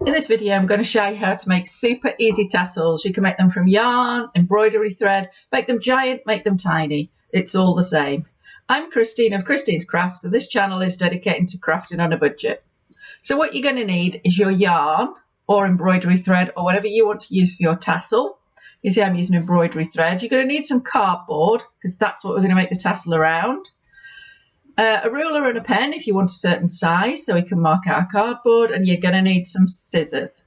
In this video, I'm going to show you how to make super easy tassels. You can make them from yarn, embroidery thread, make them giant, make them tiny. It's all the same. I'm Christine of Christine's Crafts, and this channel is dedicated to crafting on a budget. So what you're going to need is your yarn or embroidery thread or whatever you want to use for your tassel. You see I'm using embroidery thread. You're going to need some cardboard because that's what we're going to make the tassel around. A ruler and a pen if you want a certain size so we can mark our cardboard, and you're going to need some scissors.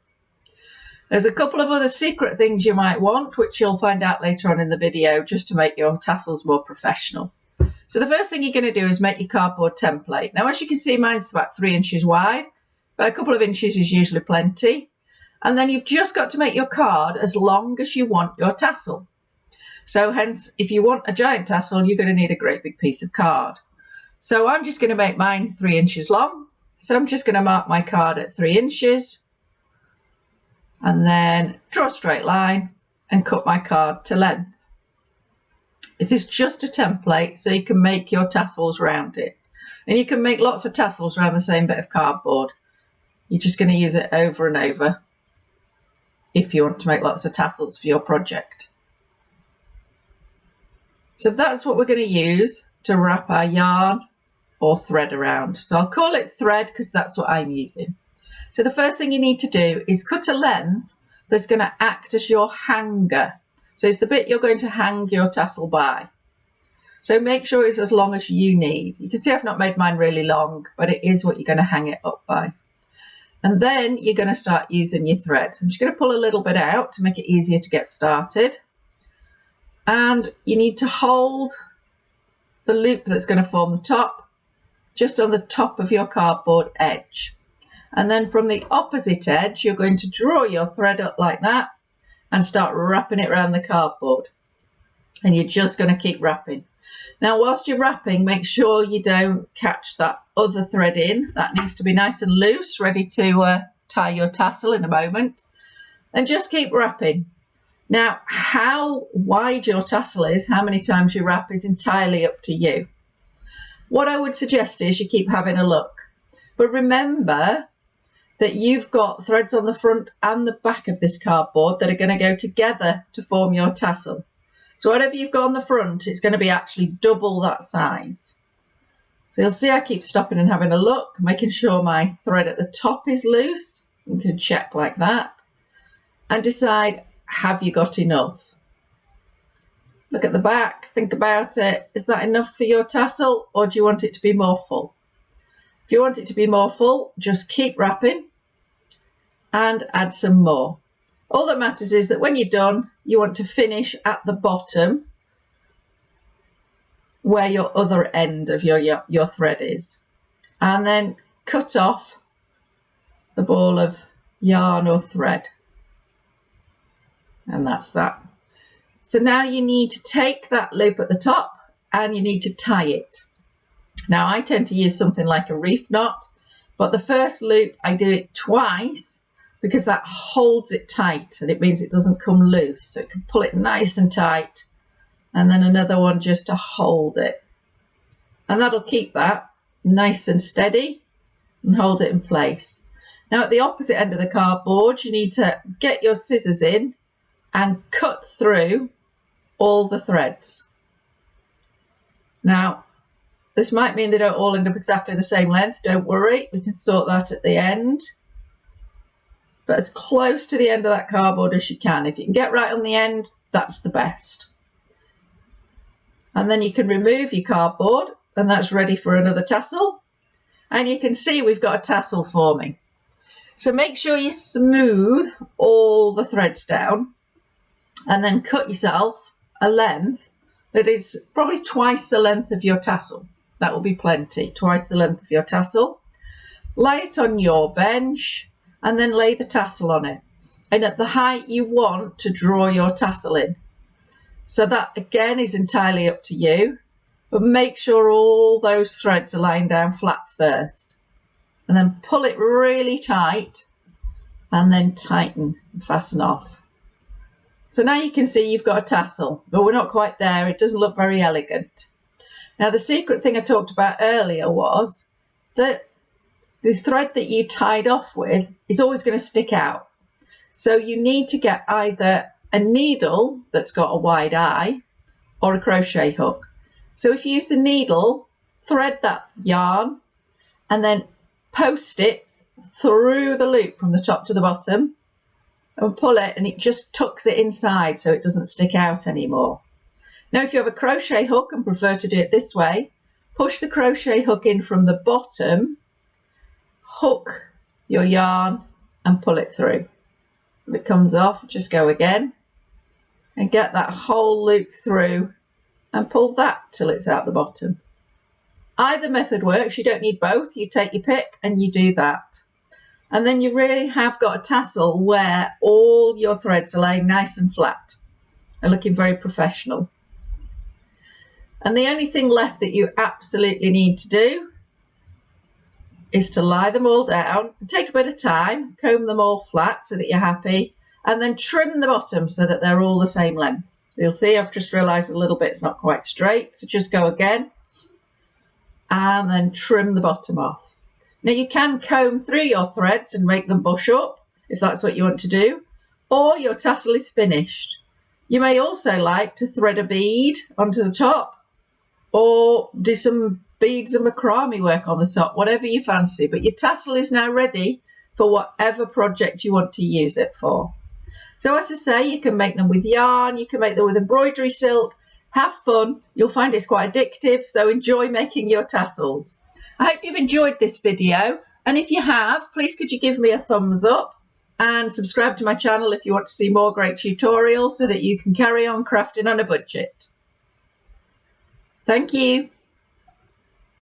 There's a couple of other secret things you might want which you'll find out later on in the video just to make your tassels more professional. So the first thing you're going to do is make your cardboard template. Now as you can see, mine's about 3 inches wide, but a couple of inches is usually plenty. And then you've just got to make your card as long as you want your tassel. So hence, if you want a giant tassel, you're going to need a great big piece of card. So I'm just going to make mine 3 inches long. So I'm just going to mark my card at 3 inches and then draw a straight line and cut my card to length. This is just a template so you can make your tassels around it. And you can make lots of tassels around the same bit of cardboard. You're just going to use it over and over if you want to make lots of tassels for your project. So that's what we're going to use to wrap our yarn or thread around. So I'll call it thread because that's what I'm using. So the first thing you need to do is cut a length that's going to act as your hanger. So it's the bit you're going to hang your tassel by. So make sure it's as long as you need. You can see I've not made mine really long, but it is what you're going to hang it up by. And then you're going to start using your thread. So I'm just going to pull a little bit out to make it easier to get started. And you need to hold the loop that's going to form the top just on the top of your cardboard edge. And then from the opposite edge, you're going to draw your thread up like that and start wrapping it around the cardboard. And you're just going to keep wrapping. Now, whilst you're wrapping, make sure you don't catch that other thread in. That needs to be nice and loose, ready to tie your tassel in a moment. And just keep wrapping. Now, how wide your tassel is, how many times you wrap, is entirely up to you. What I would suggest is you keep having a look. But remember that you've got threads on the front and the back of this cardboard that are going to go together to form your tassel. So whatever you've got on the front, it's going to be actually double that size. So you'll see I keep stopping and having a look, making sure my thread at the top is loose. You can check like that and decide, have you got enough? Look at the back, think about it. Is that enough for your tassel, or do you want it to be more full? If you want it to be more full, just keep wrapping and add some more. All that matters is that when you're done, you want to finish at the bottom where your other end of your thread is. And then cut off the ball of yarn or thread. And that's that. So now you need to take that loop at the top and you need to tie it. Now I tend to use something like a reef knot, but the first loop I do it twice because that holds it tight and it means it doesn't come loose. So you can pull it nice and tight, and then another one just to hold it. And that'll keep that nice and steady and hold it in place. Now at the opposite end of the cardboard, you need to get your scissors in and cut through all the threads. Now, this might mean they don't all end up exactly the same length. Don't worry, we can sort that at the end. But as close to the end of that cardboard as you can. If you can get right on the end, that's the best. And then you can remove your cardboard, and that's ready for another tassel. And you can see we've got a tassel forming. So make sure you smooth all the threads down, and then cut yourself a length that is probably twice the length of your tassel. That will be plenty, twice the length of your tassel. Lay it on your bench and then lay the tassel on it. And at the height you want to draw your tassel in. So that again is entirely up to you, but make sure all those threads are lying down flat first. And then pull it really tight and then tighten and fasten off. So now you can see you've got a tassel, but we're not quite there. It doesn't look very elegant. Now the secret thing I talked about earlier was that the thread that you tied off with is always going to stick out. So you need to get either a needle that's got a wide eye or a crochet hook. So if you use the needle, thread that yarn and then post it through the loop from the top to the bottom and pull it, and it just tucks it inside so it doesn't stick out anymore. Now if you have a crochet hook and prefer to do it this way, push the crochet hook in from the bottom, hook your yarn and pull it through. If it comes off, just go again and get that whole loop through and pull that till it's out the bottom. Either method works, you don't need both. You take your pick and you do that. And then you really have got a tassel where all your threads are laying nice and flat and looking very professional. And the only thing left that you absolutely need to do is to lie them all down and take a bit of time, comb them all flat so that you're happy, and then trim the bottom so that they're all the same length. You'll see I've just realised a little bit's not quite straight, so just go again and then trim the bottom off. Now you can comb through your threads and make them bush up if that's what you want to do, or your tassel is finished. You may also like to thread a bead onto the top or do some beads and macrame work on the top, whatever you fancy, but your tassel is now ready for whatever project you want to use it for. So as I say, you can make them with yarn, you can make them with embroidery silk. Have fun, you'll find it's quite addictive, so enjoy making your tassels. I hope you've enjoyed this video, and if you have, please could you give me a thumbs up and subscribe to my channel if you want to see more great tutorials so that you can carry on crafting on a budget. Thank you.